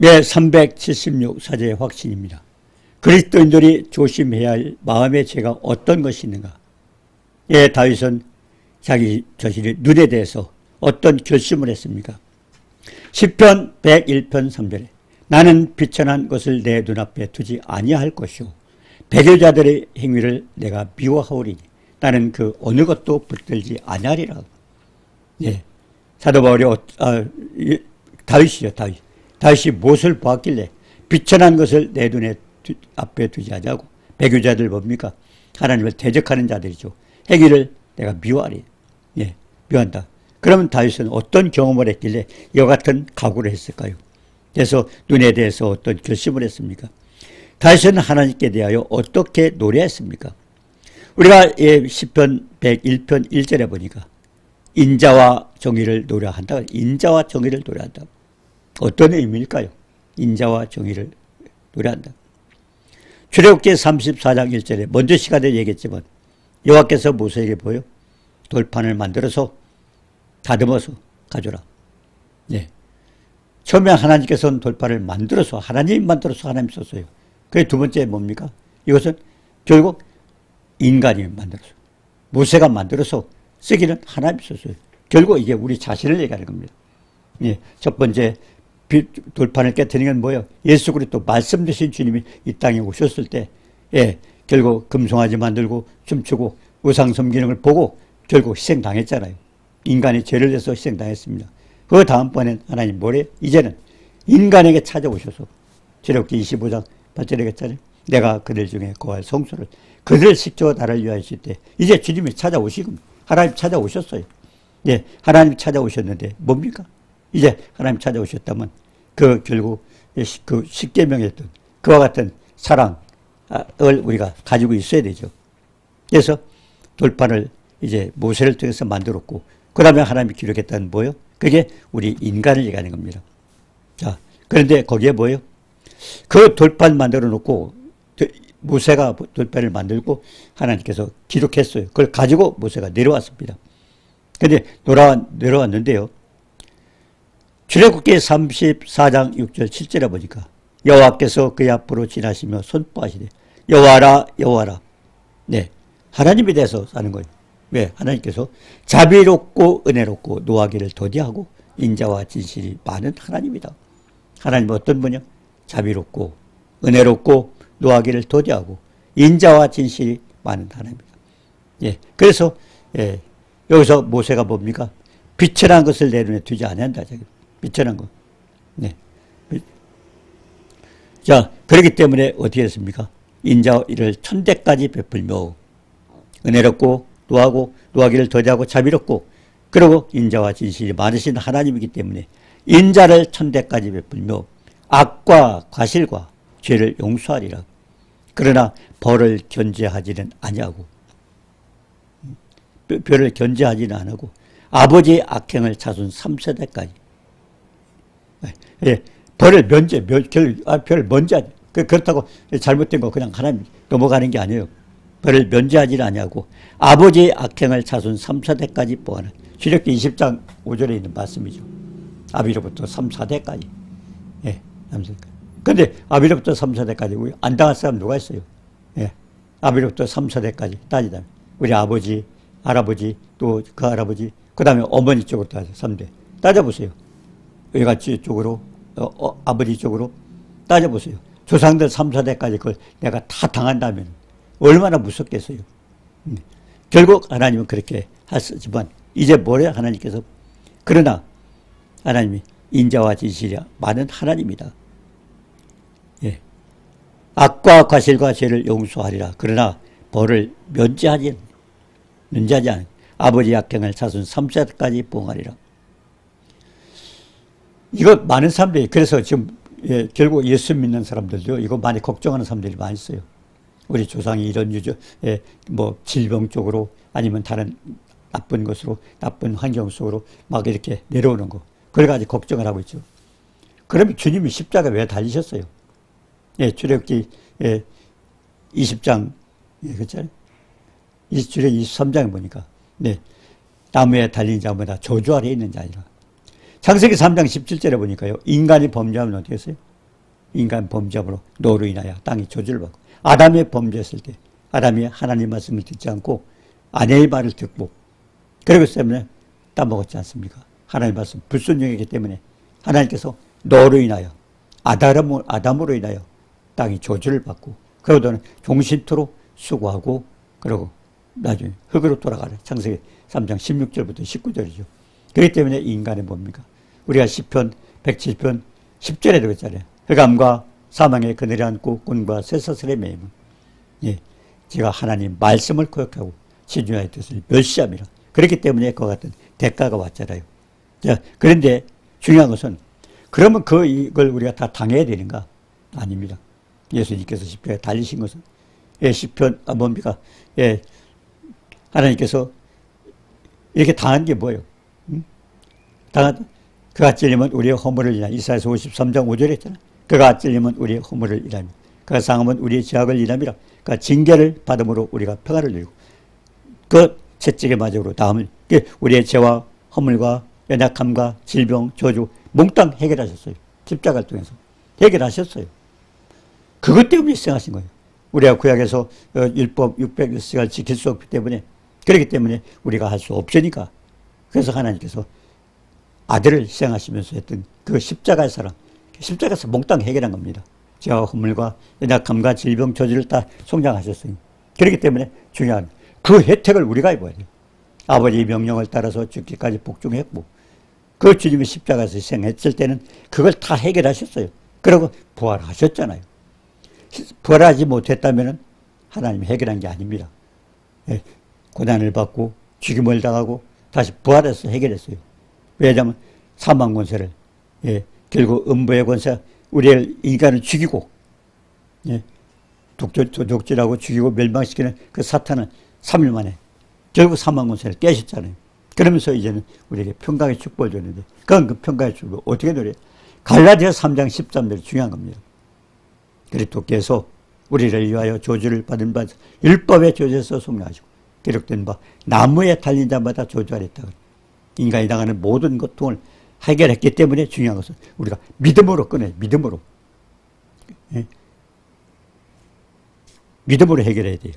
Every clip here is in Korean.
예, 376 사제의 확신입니다. 그리스도인들이 조심해야 할 마음의 죄가 어떤 것이 있는가? 예, 다윗은 자기 자신의 눈에 대해서 어떤 결심을 했습니까? 시편 101편 3절에 나는 비천한 것을 내 눈앞에 두지 아니할 것이요 배교자들의 행위를 내가 미워하오리니 나는 그 어느 것도 붙들지 아니하리라. 예, 사도 바울이 다윗이요, 다윗이 무엇을 보았길래 비천한 것을 내 눈에 앞에 두지 아니하고, 배교자들 뭡니까? 하나님을 대적하는 자들이죠. 행위를 내가 미워하리. 예, 미워한다. 그러면 다윗은 어떤 경험을 했길래 이와 같은 각오를 했을까요? 그래서 눈에 대해서 어떤 결심을 했습니까? 다윗은 하나님께 대하여 어떻게 노래했습니까? 우리가 시편 101편 1절에 보니까 인자와 정의를 노래한다. 인자와 정의를 노래한다. 어떤 의미일까요? 인자와 정의를 노래한다. 출애굽기 34장 1절에 먼저 시간에 얘기했지만 여호와께서 모세에게 보여 돌판을 만들어서 다듬어서 가져라. 네. 처음에 하나님께서는 돌판을 만들어서 하나님 썼어요. 그게 두 번째 뭡니까? 이것은 결국 인간이 만들어서 모세가 만들어서 쓰기는 하나님이 썼어요. 결국 이게 우리 자신을 얘기하는 겁니다. 예, 첫 번째 돌판을 깨트리는 건 뭐예요? 예수 그리스도 말씀 되신 주님이 이 땅에 오셨을 때, 예, 결국 금송아지 만들고 춤추고 우상 섬기는 걸 보고 결국 희생당했잖아요. 인간이 죄를 내서 희생당했습니다. 그 다음번엔 하나님 뭐래요? 이제는 인간에게 찾아오셔서 출애굽기 25장 8절에 했잖아요. 내가 그들 중에 거할 성소를 그들을 식조 나를 위하여 하실 때 이제 주님이 찾아오시고 하나님 찾아오셨어요. 네, 하나님 찾아오셨는데 뭡니까? 이제 하나님 찾아오셨다면 그 결국 그 십계명했던 그와 같은 사랑을 우리가 가지고 있어야 되죠. 그래서 돌판을 이제 모세를 통해서 만들었고 그 다음에 하나님이 기록했다는 뭐예요? 그게 우리 인간을 얘기하는 겁니다. 자, 그런데 거기에 뭐예요? 그 돌판 만들어 놓고 모세가 돌판을 만들고 하나님께서 기록했어요. 그걸 가지고 모세가 내려왔습니다. 그런데 내려왔는데요. 출애굽기 34장 6절 7절에 보니까 여호와께서 그의 앞으로 지나시며 선포하시되 여호와라 여호와라. 네, 하나님에 대해서 사는 거예요. 왜? 하나님께서 자비롭고 은혜롭고 노하기를 더디하고 인자와 진실이 많은 하나님이다. 하나님은 어떤 분이요? 자비롭고 은혜롭고 노하기를 더디하고 인자와 진실이 많은 하나님입니다. 예, 그래서 여기서 모세가 뭡니까? 비천한 것을 내 눈에 두지 아니한다. 비천한 것. 네. 자, 그렇기 때문에 어떻게 했습니까? 인자를 천대까지 베풀며 은혜롭고 노하기를 더디하고 자비롭고 그리고 인자와 진실이 많으신 하나님이기 때문에 인자를 천대까지 베풀며 악과 과실과 죄를 용서하리라. 그러나 벌을 견제하지는 아니하고 벌을 견제하지는 않고 아버지의 악행을 자손 3세대까지 벌을 벌을 면제하지. 그렇다고 잘못된 거 그냥 하나님 넘어가는 게 아니에요. 벌을 면제하지는 아니하고 아버지의 악행을 자손 3세대까지 보아는 출애굽기 20장 5절에 있는 말씀이죠. 아비로부터 3, 4대까지. 예, 3세대까지. 근데 아비로부터 3, 4대까지 안 당할 사람 누가 있어요? 예, 아비로부터 3, 4대까지 따지다. 우리 아버지, 할아버지, 또 그 할아버지, 그 다음에 어머니 쪽으로 따져 3대. 따져보세요. 여기같이 쪽으로, 아버지 쪽으로 따져보세요. 조상들 3, 4대까지 그걸 내가 다 당한다면 얼마나 무섭겠어요. 결국 하나님은 그렇게 하시지만 이제 뭐래요? 하나님께서 그러나 하나님이 인자와 진실이 많은 하나님이다. 예. 악과 과실과 죄를 용서하리라. 그러나 벌을 면제하지 않아. 아버지 악행을 자손 3세까지 보응하리라. 이거 많은 사람들이 그래서 지금 결국 예수 믿는 사람들도 이거 많이 걱정하는 사람들이 많이 있어요. 우리 조상이 이런 뭐 질병 쪽으로 아니면 다른 나쁜 것으로 나쁜 환경 속으로 막 이렇게 내려오는 거. 그걸 가지고 걱정을 하고 있죠. 그러면 주님이 십자가 왜 달리셨어요? 예, 출애굽기 20장 그렇잖아요. 출애굽기 23장에 보니까 네, 나무에 달린 자마다 저주 아래 있는 자니라. 창세기 3장 17절에 보니까요. 인간이 범죄하면 어떻게 했어요? 인간 범죄함으로 노로 인하여 땅이 저주를 받고, 아담이 범죄했을 때 아담이 하나님 말씀을 듣지 않고 아내의 말을 듣고 그러기 때문에 따먹었지 않습니까? 하나님 말씀 불순종이기 때문에 하나님께서 노로 인하여 아담으로 인하여 땅이 저주를 받고, 그러고는 종신토로 수고하고 그러고 나중에 흙으로 돌아가는 창세기 3장 16절부터 19절이죠. 그렇기 때문에 인간은 뭡니까? 우리가 시편 170편 10절에도 그랬잖아요. 흑암과 사망의 그늘에 앉고 꾼과 쇠사슬에 매임은, 예, 제가 하나님 말씀을 거역하고 지존의 뜻을 멸시함이라. 그렇기 때문에 그와 같은 대가가 왔잖아요. 자, 그런데 중요한 것은 그러면 이걸 우리가 다 당해야 되는가? 아닙니다. 예수님께서 십자가에 달리신 것은, 예, 시편 뭡니까? 예, 하나님께서 이렇게 당한 게 뭐예요? 그가 찔리면 우리의 허물을 인하여, 이사야서 53장 5절에 했잖아요. 그가 찔리면 우리의 허물을 인하여, 그가 상하면 우리의 죄악을 인함이라. 그가 징계를 받음으로 우리가 평안을 누리고 그 채찍의 마적으로 다음을, 우리의 죄와 허물과 연약함과 질병, 저주 몽땅 해결하셨어요. 십자가를 통해서 해결하셨어요. 그것 때문에 희생하신 거예요. 우리가 구약에서 율법 600시간을 지킬 수 없기 때문에, 그렇기 때문에 우리가 할 수 없으니까, 그래서 하나님께서 아들을 희생하시면서 했던 그 십자가의 사랑, 십자가에서 몽땅 해결한 겁니다. 죄와 허물과 연약함과 질병, 저주를 다 송장하셨어요. 그렇기 때문에 중요한 그 혜택을 우리가 입어야 돼요. 아버지의 명령을 따라서 죽기까지 복종했고, 그 주님이 십자가에서 희생했을 때는 그걸 다 해결하셨어요. 그리고 부활하셨잖아요. 부활하지 못했다면 하나님이 해결한 게 아닙니다. 예, 고난을 받고 죽임을 당하고 다시 부활해서 해결했어요. 왜냐하면 사망 권세를, 예, 결국 음부의 권세, 우리의 인간을 죽이고, 예, 독질하고 죽이고 멸망시키는 그 사탄은 3일 만에 결국 사망 권세를 깨셨잖아요. 그러면서 이제는 우리에게 평강의 축복을 줬는데, 그 평강의 축복을 어떻게 누려요? 갈라디아서 3장 13절이 중요한 겁니다. 그리스도께서 우리를 위하여 저주를 받은 바 율법의 저주에서 속량하시고 기록된 바 나무에 달린 자마다 저주하랬다. 인간이 당하는 모든 고통을 해결했기 때문에 중요한 것은 우리가 믿음으로 꺼내요. 믿음으로. 예? 믿음으로 해결해야 돼요.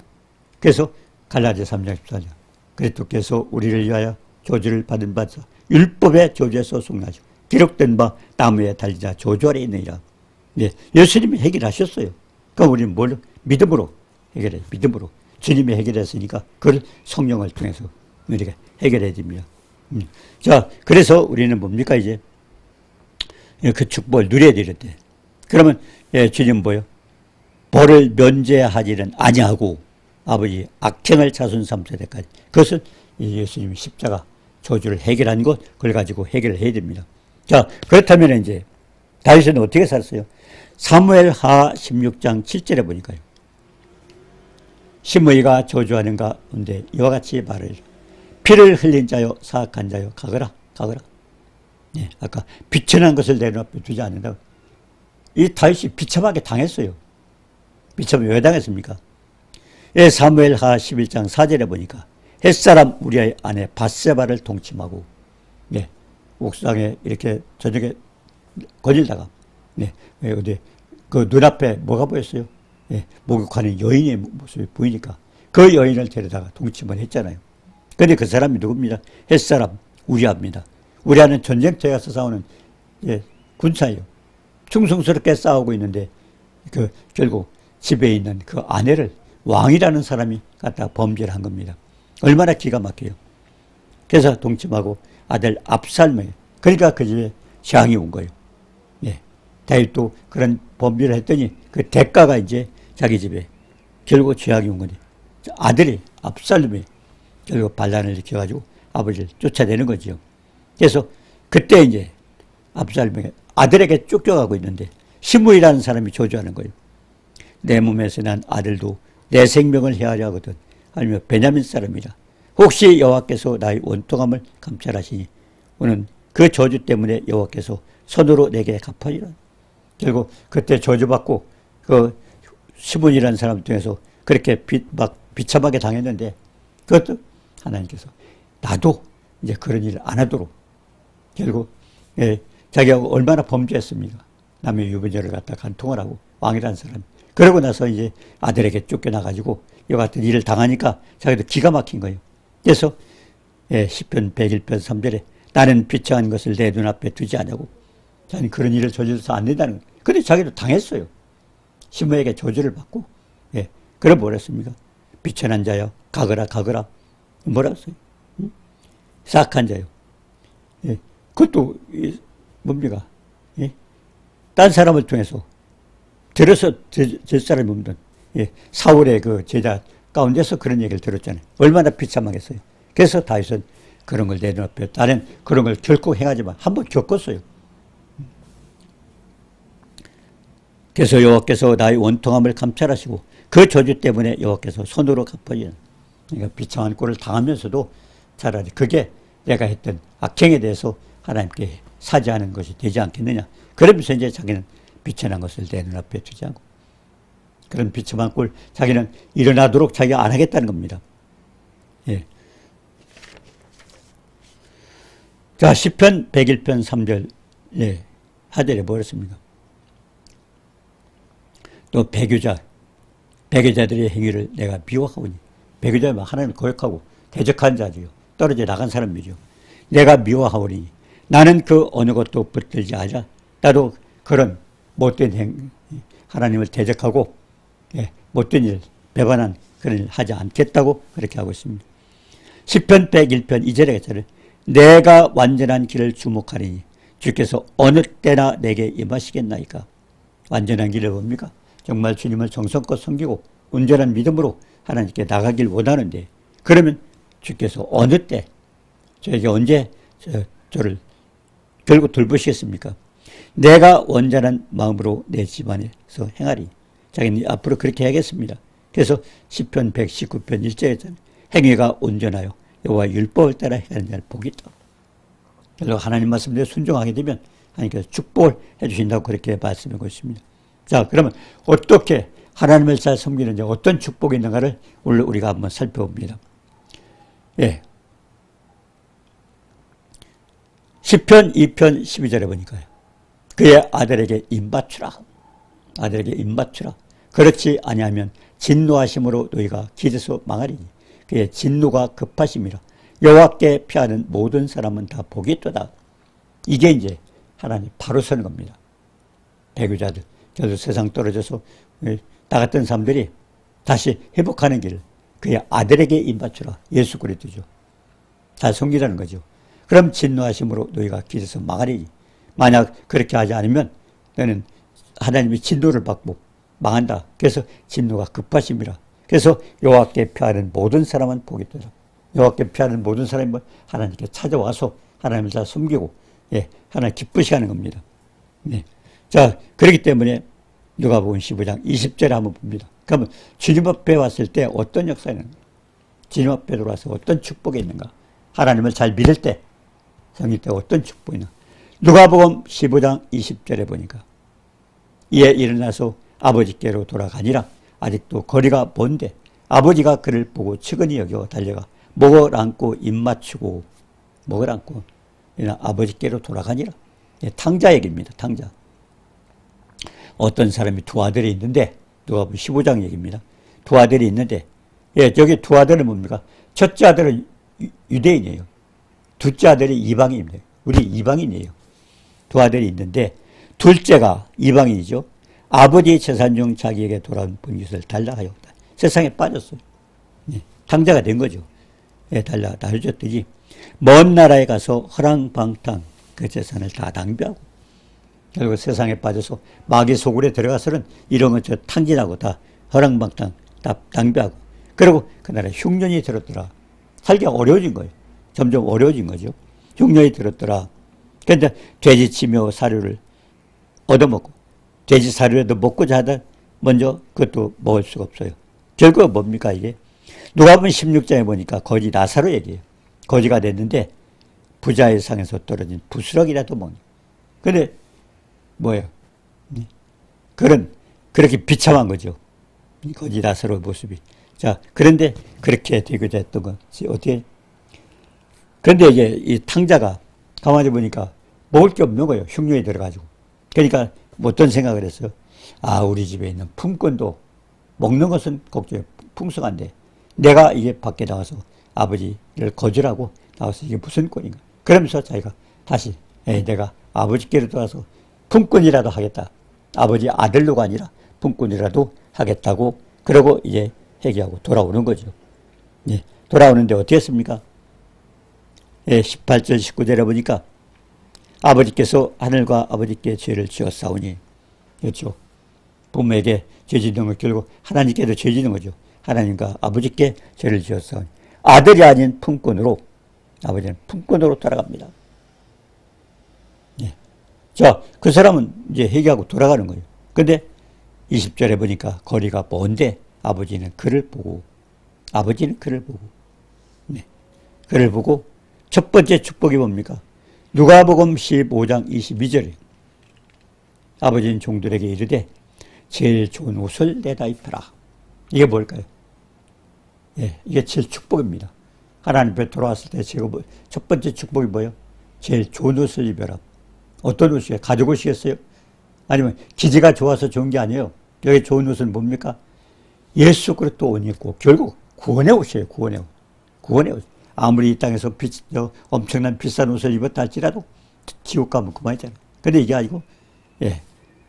그래서 갈라디아서 3장 14절, 그리스도께서 우리를 위하여 저주를 받은 바 율법의 저주에서 속량하시고 기록된 바 나무에 달린 자 저주 아래 있느니라. 예, 예수님이 해결하셨어요. 그럼 우리는 뭘? 믿음으로 해결해요. 믿음으로. 주님이 해결했으니까 그걸 성령을 통해서 우리가 해결해야 됩니다. 자, 그래서 우리는 뭡니까, 이제? 그 축복을 누려야 되는데. 그러면, 예, 주님 뭐요? 벌을 면제하지는 아니하고 아버지 악행을 자손 3세대까지. 그것은 예수님이 십자가 저주를 해결한 것, 그걸 가지고 해결해야 됩니다. 자, 그렇다면 이제 다윗은 어떻게 살았어요? 사무엘하 16장 7절에 보니까요. 시므이가 저주하는 가운데 이와 같이 말을, 피를 흘린 자여 사악한 자여 가거라 가거라. 예, 아까 비천한 것을 내 눈앞에 두지 않는다고. 이 다윗이 비참하게 당했어요. 비참하게 왜 당했습니까? 예, 사무엘하 11장 4절에 보니까 햇사람 우리의 아내 밧세바를 동침하고, 예, 옥상에 이렇게 저녁에 거닐다가, 네, 어디 그 눈앞에 뭐가 보였어요? 예, 목욕하는 여인의 모습이 보이니까 그 여인을 데려다가 동침을 했잖아요. 그런데 그 사람이 누굽니다? 햇사람 우리아입니다. 우리아는 전쟁터에 가서 싸우는, 예, 군사예요. 충성스럽게 싸우고 있는데 그 결국 집에 있는 그 아내를 왕이라는 사람이 갖다 범죄를 한 겁니다. 얼마나 기가 막혀요. 그래서 동침하고 아들 압살롬에게, 그러니까 그 집에 재앙이 온 거예요. 예, 다윗도 그런 범죄를 했더니 그 대가가 이제 자기 집에 결국 재앙이 온 거니, 아들이 압살롬이 결국 반란을 일으켜가지고 아버지를 쫓아내는 거죠. 그래서 그때 이제 압살롬이 아들에게 쫓겨가고 있는데 시므이라는 사람이 저주하는 거예요. 내 몸에서 난 아들도 내 생명을 해하려 하거든. 아니면 베냐민 사람이라. 혹시 여호와께서 나의 원통함을 감찰하시니 오늘 그 저주 때문에 여호와께서 손으로 내게 갚으리라. 결국 그때 저주받고 그 시므이라는 사람 통해서 그렇게 비참하게 당했는데, 그것도 하나님께서 나도 이제 그런 일을 안 하도록, 결국, 예, 자기가 얼마나 범죄했습니까? 남의 유부녀를 갖다 간통을 하고 왕이라는 사람이. 그러고 나서 이제 아들에게 쫓겨나가지고 이와 같은 일을 당하니까 자기도 기가 막힌 거예요. 그래서 시편 101편 3절에 나는 비천한 것을 내 눈앞에 두지 않냐고. 자기는 그런 일을 저질러서 안 된다는 거예요. 근데 자기도 당했어요. 시므에게 저주를 받고. 그럼 뭐라 했습니까? 비천한 자여 가거라 가거라. 뭐라 했어요? 사악한 자요. 그것도 뭡니까? 딴 사람을 통해서 들어서 제 사람이 없는 사울의 그 제자 가운데서 그런 얘기를 들었잖아요. 얼마나 비참하겠어요. 그래서 다윗은 그런 걸 내 눈앞에, 나는 그런 걸 결코 행하지만 한번 겪었어요. 그래서 여호와께서 나의 원통함을 감찰하시고 그 저주 때문에 여호와께서 손으로 갚아주는, 그러니까 비참한 꼴을 당하면서도 차라리 그게 내가 했던 악행에 대해서 하나님께 사죄하는 것이 되지 않겠느냐. 그러면서 이제 자기는 비천한 것을 내 눈앞에 두지 않고 그런 비참한 꼴 자기는 일어나도록 자기가 안 하겠다는 겁니다. 자, 시편 101편 3절 하절에 뭐랬습니까? 또 배교자들의 행위를 내가 미워하오니. 배교자는 하나님을 거역하고 대적한 자지요. 떨어져 나간 사람이죠. 내가 미워하오니 나는 그 어느 것도 붙들지 않아. 나도 그런 못된 하나님을 대적하고 못된 일, 배반한 그런 일 하지 않겠다고 그렇게 하고 있습니다. 시편 101편 2절에 했잖아요. 내가 완전한 길을 주목하리니 주께서 어느 때나 내게 임하시겠나이까. 완전한 길은 뭡니까? 정말 주님을 정성껏 섬기고 온전한 믿음으로 하나님께 나가길 원하는데, 그러면 주께서 어느 때 저에게 언제 저를 결국 돌보시겠습니까? 내가 온전한 마음으로 내 집안에서 행하리. 자기는 앞으로 그렇게 해야겠습니다. 그래서 시편 119편 1절에 행위가 온전하여 여호와 율법을 따라 행하는 자를 복이 있다. 결국 하나님 말씀대로 순종하게 되면 하나님께서 축복을 해주신다고 그렇게 말씀하고 있습니다. 자, 그러면 어떻게 하나님을 잘 섬기는지 어떤 축복이 있는가를 오늘 우리가 한번 살펴봅니다. 시편 2편 12절에 보니까요. 그의 아들에게 임바추라. 아들에게 임바추라. 그렇지 아니하면 진노하심으로 너희가 길에서 망하리니 그의 진노가 급하심이라. 여호와께 피하는 모든 사람은 다 복이 있도다. 이게 이제 하나님 바로 서는 겁니다. 배교자들, 저도 세상 떨어져서 나갔던 사람들이 다시 회복하는 길을 그의 아들에게 임바추라. 예수 그리스도죠. 잘 섬기라는 거죠. 그럼 진노하심으로 너희가 길에서 망하리니. 만약 그렇게 하지 않으면 너는 하나님의 진노를 받고 망한다. 그래서 진노가 급하심이라. 그래서 여호와께 피하는 모든 사람은 복이 있도다. 여호와께 피하는 모든 사람이 하나님께 찾아와서 하나님을 잘 섬기고 하나님 기쁘시게 하는 겁니다. 자, 그렇기 때문에 누가복음 15장 20절에 한번 봅니다. 그러면 주님 앞에 왔을 때 어떤 역사가 있는가? 주님 앞에 들어와서 어떤 축복이 있는가? 하나님을 잘 믿을 때, 섬길 때 어떤 축복이 있는가? 누가복음 15장 20절에 보니까 이에 일어나서 아버지께로 돌아가니라. 아직도 거리가 먼데 아버지가 그를 보고 측은히 여겨 달려가 목을 안고 입 맞추고 목을 안고 아버지께로 돌아가니라. 탕자 얘기입니다. 탕자. 어떤 사람이 두 아들이 있는데, 누가복음 15장 얘기입니다. 두 아들이 있는데, 저기 두 아들은 뭡니까? 첫째 아들은 유대인이에요. 둘째 아들이 이방인입니다. 우리 이방인이에요. 두 아들이 있는데 둘째가 이방인이죠. 아버지의 재산 중 자기에게 돌아온 번깃을 달라 하였다. 세상에 빠졌어요. 탕자가 된 거죠. 달라 해줬더니 먼 나라에 가서 허랑방탕 그 재산을 다 낭비하고 결국 세상에 빠져서 마귀 속으로 들어가서는 이런 거 저 탕진하고 다 허랑방탕 다 낭비하고, 그리고 그 나라에 흉년이 들었더라. 살기가 어려워진 거예요. 점점 어려워진 거죠. 흉년이 들었더라. 그런데 돼지 치며 사료를 얻어먹고, 돼지 사료라도 먹고자 하다 먼저 그것도 먹을 수가 없어요. 결국 뭡니까 이게? 누가복음 16장에 보니까 거지 나사로 얘기해요. 거지가 됐는데 부자의 상에서 떨어진 부스러기라도 먹는. 근데 뭐예요? 그렇게 비참한 거죠. 거지 나사로의 모습이. 자, 그런데 그렇게 되게 됐던 것이 어떻게? 그런데 이제 이 탕자가 가만히 보니까 먹을 게 없는 거예요. 흉년이 들어가지고. 그러니까 어떤 생각을 했어요? 아, 우리 집에 있는 품권도 먹는 것은 걱정해. 풍성한데 내가 이게 밖에 나와서 아버지를 거절하고 나와서 이게 무슨 꼴인가. 그러면서 자기가 다시 내가 아버지께로 돌아서 품권이라도 하겠다. 아버지 아들로가 아니라 품권이라도 하겠다고 그러고 이제 회개하고 돌아오는 거죠. 예, 돌아오는데 어떻게 했습니까? 18절 19절에 보니까 아버지께서 하늘과 아버지께 죄를 지었사오니, 그렇죠. 부모에게 죄 짓는 걸 결국 하나님께도 죄 짓는 거죠. 하나님과 아버지께 죄를 지었사오니 아들이 아닌 품권으로, 아버지는 품권으로 돌아갑니다. 예. 자, 그 사람은 이제 회개하고 돌아가는 거예요. 근데 20절에 보니까 거리가 먼데 아버지는 그를 보고 네. 그를 보고 첫 번째 축복이 뭡니까? 누가복음 15장 22절에 아버지는 종들에게 이르되 제일 좋은 옷을 내다 입혀라. 이게 뭘까요? 예, 이게 제일 축복입니다. 하나님 앞에 돌아왔을 때 제가 첫 번째 축복이 뭐예요? 제일 좋은 옷을 입혀라. 어떤 옷이에요? 가죽 옷이겠어요? 아니면 기지가 좋아서 좋은 게 아니에요. 여기 좋은 옷은 뭡니까? 예수 그리스도 옷 입고 결국 구원의 옷이에요. 구원의 옷. 구원의 옷. 아무리 이 땅에서 엄청난 비싼 옷을 입었다 할지라도 지옥 가면 그만이잖아요. 근데 이게 아니고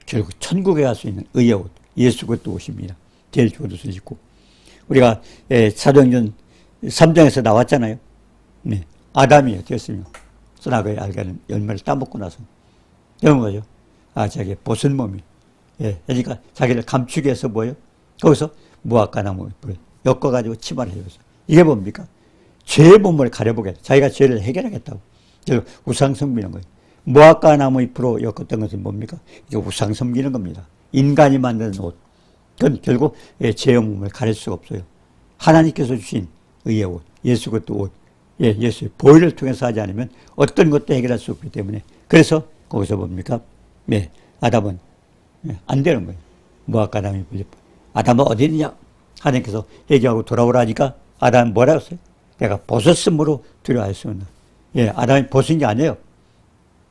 결국 천국에 갈 수 있는 의의 옷, 예수 그리스도 옷입니다. 제일 좋은 옷을 입고. 우리가 사도행전 3장에서 나왔잖아요. 네. 아담이 됐습니다. 선악의 알게는 열매를 따먹고 나서 이런 거죠. 아, 자기 벗은 몸이. 그러니까 자기를 감추기 위해서 뭐예요? 거기서 무화과 나무 잎을 엮어가지고 치마를 해줘서. 이게 뭡니까? 죄의 몸을 가려보겠다. 자기가 죄를 해결하겠다고. 그래서 우상 섬기는 거예요. 무화과 나무 잎으로 엮었던 것은 뭡니까? 이게 우상 섬기는 겁니다. 인간이 만든 옷. 그건 결국 죄의 몸을 가릴 수가 없어요. 하나님께서 주신 의의 옷, 예수 그리스도 옷, 예수의 보혈을 통해서 하지 않으면 어떤 것도 해결할 수 없기 때문에. 그래서 거기서 뭡니까? 아담은 안 되는 거예요. 무화과 나무 잎을 엮고. 아담은 어디 있느냐? 하나님께서 회개하고 돌아오라니까 아담은 뭐라고 했어요? 내가 벗었으므로 두려워할 수 없나. 아담이 벗은 게 아니에요.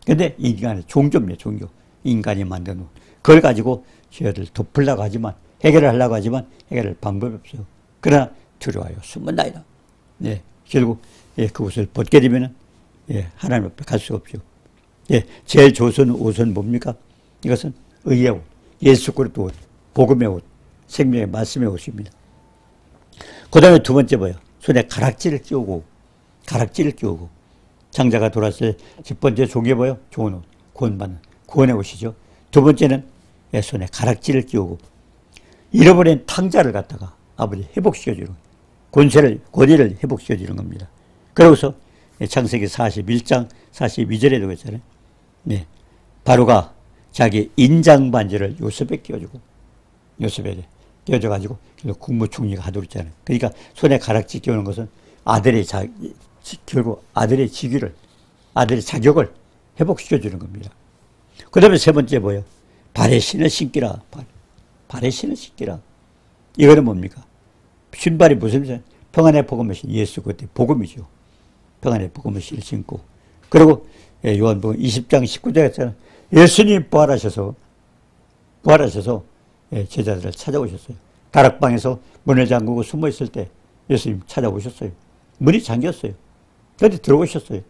근데 인간의 종교입니다. 종교. 인간이 만든 옷. 그걸 가지고 죄를 덮으려고 하지만, 해결을 하려고 하지만 해결할 방법이 없어요. 그러나 두려워요. 숨은나이다. 결국 그 옷을 벗게 되면은 하나님 앞에 갈 수가 없죠. 제일 좋은 옷은 뭡니까? 이것은 의의 옷, 예수 그리스도 옷, 복음의 옷, 생명의 말씀의 옷입니다. 그 다음에 두 번째 뭐예요? 손에 가락지를 끼우고 장자가 돌아왔을 때 첫 번째 종이 뭐예요? 좋은 옷, 구원받는 구원의 옷이죠. 두 번째는 손에 가락지를 끼우고 잃어버린 탕자를 갖다가 아버지 회복시켜주는 권위를 회복시켜주는 겁니다. 그러고서 창세기 41장 42절에도 그랬잖아요. 바로가 자기 인장 반지를 요셉에 끼워주고, 요셉에게 끼워줘가지고 국무총리가 하도록 했잖아요. 그러니까 손에 가락지 끼우는 것은 결국 아들의 직위를, 아들의 자격을 회복시켜주는 겁니다. 그 다음에 세 번째 뭐예요? 발에 신을 신기라. 발에 신을 신기라. 이거는 뭡니까? 신발이 무슨 뜻이에요? 평안의 복음의 신, 예수 그때 복음이죠. 평안의 복음의 신을 신고. 그리고 요한복음 20장 19절에 했잖아요. 예수님 부활하셔서 제자들을 찾아오셨어요. 다락방에서 문을 잠그고 숨어 있을 때 예수님 찾아오셨어요. 문이 잠겼어요. 그런데 들어오셨어요.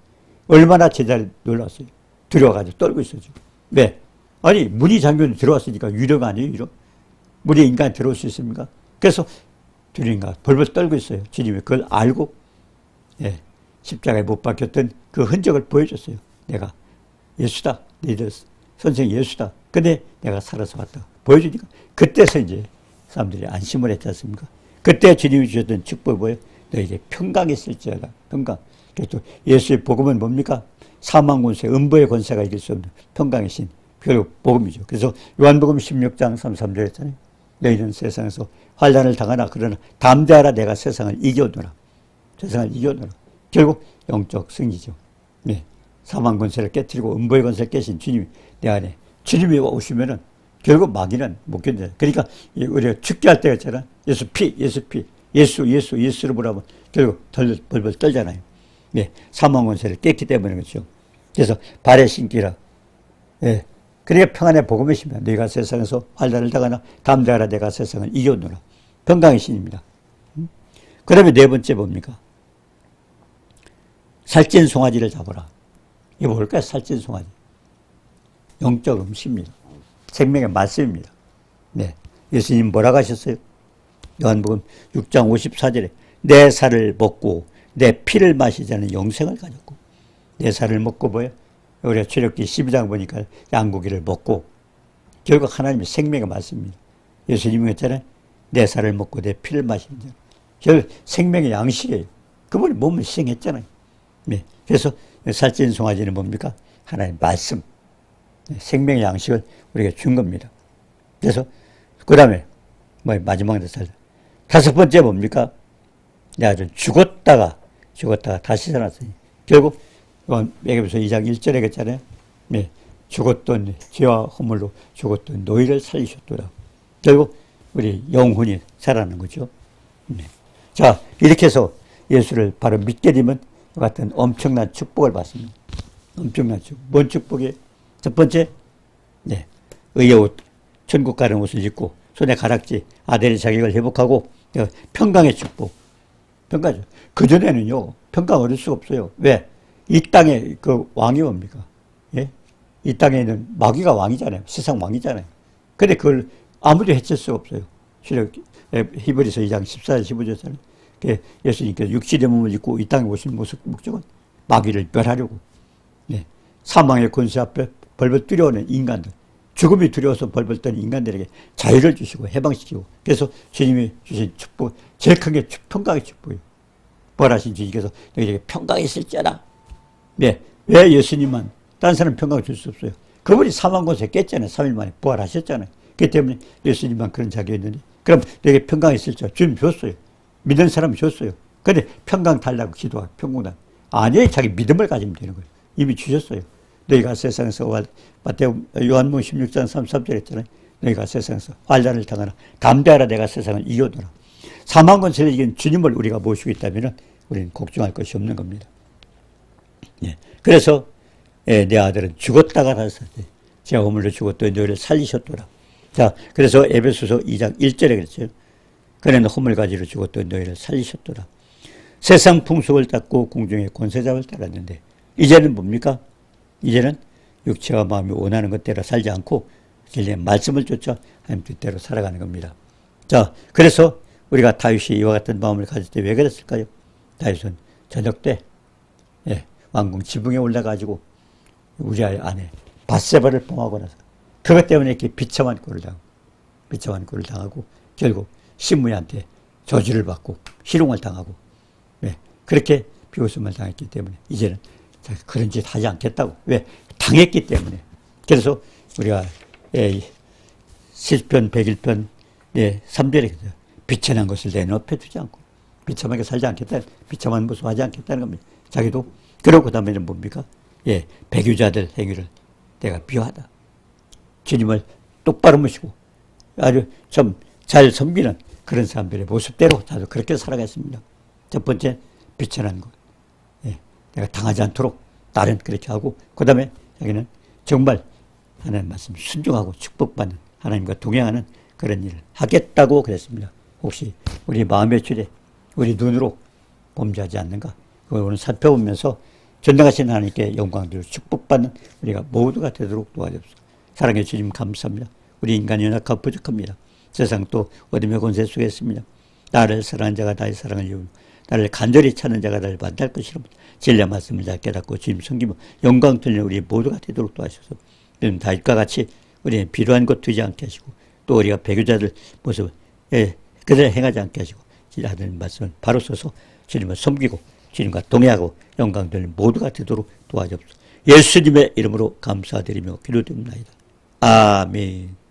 얼마나 제자들이 놀랐어요. 두려워가지고 떨고 있었죠. 왜? 아니, 문이 잠겼는데 들어왔으니까 유령 아니에요, 유령? 문에 인간이 들어올 수 있습니까? 그래서 두려움과 벌벌 떨고 있어요. 주님이 그걸 알고 십자가에 못 박혔던 그 흔적을 보여줬어요. 내가 예수다. 너희들 선생 예수다. 근데 내가 살아서 왔다. 보여주니까 그때서 이제 사람들이 안심을 했지 않습니까? 그때 주님이 주셨던 축복이 뭐예요? 너에게 평강이 있을지어다. 평강. 그래서 예수의 복음은 뭡니까? 사망 권세, 음부의 권세가 이길 수 없는 평강의 신. 결국 복음이죠. 그래서 요한복음 16장 33절 했잖아요. 너희는 세상에서 환난을 당하나 그러나 담대하라 내가 세상을 이겨노라. 세상을 이겨노라. 결국 영적 승리죠. 사망 권세를 깨뜨리고 음부의 권세를 깨신 주님이 내 안에. 주님이 오시면은 결국 마귀는 못 견뎌요. 그러니까 우리가 죽게 할 때가 있잖아. 예수를 보라면 결국 벌벌 떨잖아요. 사망 권세를 깼기 때문에 그렇죠. 그래서 발에 신기라. 그러니까 평안의 복음의 신입니다. 너희가 세상에서 환난을 당하나 담대하라 내가 세상을 이겨노라. 평강의 신입니다. 그 다음에 네 번째 뭡니까? 살찐 송아지를 잡아라. 이게 뭘까요? 살찐 송아지. 영적 음식입니다. 생명의 말씀입니다. 네. 예수님 뭐라고 하셨어요? 요한복음 6장 54절에 내 살을 먹고 내 피를 마시자는 영생을 가졌고, 내 살을 먹고 뭐예요? 우리가 출애굽기 12장 보니까 양고기를 먹고, 결국 하나님의 생명의 말씀입니다. 예수님이 했잖아요. 내 살을 먹고 내 피를 마시는 자. 결국 생명의 양식이에요. 그분이 몸을 희생했잖아요. 네. 그래서 살찐 송아지는 뭡니까? 하나님의 말씀. 생명의 양식을 우리에게 준 겁니다. 그래서 그 다음에 마지막에 살다. 다섯 번째 뭡니까? 내가 좀 죽었다가 다시 살았으니 결국 애굽에서 2장 1절에 했잖아요. 네. 죽었던 죄와 허물로 죽었던 너희를 살리셨더라. 결국 우리 영혼이 살아나는 거죠. 네. 자, 이렇게 해서 예수를 바로 믿게 되면 같은 엄청난 축복을 받습니다. 엄청난 축복. 뭔 축복이에요? 첫 번째, 네, 의의 옷, 천국 가는 옷을 입고 손에 가락지, 아델의 자격을 회복하고 평강의 축복. 평강이죠. 그전에는요, 평강 얻을 수가 없어요. 왜? 이 땅에 그 왕이 뭡니까? 예? 이 땅에는 마귀가 왕이잖아요. 세상 왕이잖아요. 근데 그걸 아무도 해칠 수가 없어요. 히브리서 2장 14절 15절에 예수님께서 육신의 몸을 입고 이 땅에 오신 목적은 마귀를 멸하려고, 네, 사망의 권세 앞에 벌벌 뛰어오는 인간들, 죽음이 두려워서 벌벌 떠는 인간들에게 자유를 주시고 해방시키고, 그래서 주님이 주신 축복, 제일 큰 게 평강의 축복이에요. 뭘 하신 주님께서 너희에게 평강이 있을지어다. 네, 왜 예수님만, 다른 사람 평강을 줄 수 없어요. 그분이 사망 권세 깼잖아요. 3일 만에 부활하셨잖아요. 그렇기 때문에 예수님만 그런 자격이 있는데, 그럼 너에게 평강이 있을지어다. 주님 줬어요. 믿는 사람이 줬어요. 근데 평강 달라고 기도하고 평강 달라고. 아니에요. 자기 믿음을 가지면 되는 거예요. 이미 주셨어요. 너희가 세상에서 요한복음 16장 33절 했잖아요. 너희가 세상에서 환난을 당하나 담대하라 내가 세상을 이겨노라. 사망 권세를 이긴 주님을 우리가 모시고 있다면 우리는 걱정할 것이 없는 겁니다. 예. 그래서 내 아들은 죽었다가 다시 살았대. 제가 허물로 죽었더니 너희를 살리셨더라. 자, 그래서 에베소서 2장 1절에 그랬죠. 그는 허물 가지로 죽었더니 너희를 살리셨더라. 세상 풍속을 닦고 공중의 권세자를 따랐는데 이제는 뭡니까? 이제는 육체와 마음이 원하는 것대로 살지 않고 진리의 말씀을 쫓아 하나님 뜻대로 살아가는 겁니다. 자, 그래서 우리가 다윗이 이와 같은 마음을 가질 때 왜 그랬을까요? 다윗은 저녁 때 왕궁 지붕에 올라가지고 우리 아내 밧세바를 범하고 나서 그것 때문에 이렇게 비참한 꼴을 당하고 결국 신무이한테 저주를 받고 희롱을 당하고 그렇게 비웃음을 당했기 때문에 이제는 그런 짓 하지 않겠다고. 왜? 당했기 때문에. 그래서 우리가 시편 101편 3절에 비천한 것을 내 눈앞에 두지 않고 비참하게 살지 않겠다. 비참한 모습 하지 않겠다는 겁니다. 자기도. 그러고 그 다음에는 뭡니까? 배교자들 행위를 내가 비하하다. 주님을 똑바로 모시고 아주 좀 잘 섬기는 그런 사람들의 모습대로 나도 그렇게 살아가겠습니다. 첫 번째, 비천한 것. 내가 당하지 않도록 딸은 그렇게 하고, 그 다음에 자기는 정말 하나님 말씀 순종하고 축복받는 하나님과 동행하는 그런 일을 하겠다고 그랬습니다. 혹시 우리 마음의 줄에 우리 눈으로 범죄하지 않는가? 그걸 오늘 살펴보면서 전능하신 하나님께 영광들을 축복받는 우리가 모두가 되도록 도와주옵소서. 사랑해 주님 감사합니다. 우리 인간이 연약하고 부족합니다. 세상 또 어둠의 권세 속에 있습니다. 나를 사랑하는 자가 나의 사랑을 이루고 나를 간절히 찾는 자가 나를 만날 것이로다. 진리의 말씀을 잘 깨닫고 주님 섬기며 영광 돌리는 우리 모두가 되도록 도와주셔서 다윗과 같이 우리는 필요한 것 두지 않게 하시고 또 우리가 배교자들 모습을 그대로 행하지 않게 하시고 하는 말씀을 바로 써서 주님을 섬기고 주님과 동행하고 영광 돌리는 모두가 되도록 도와주옵소서. 예수님의 이름으로 감사드리며 기도드립니다. 아멘.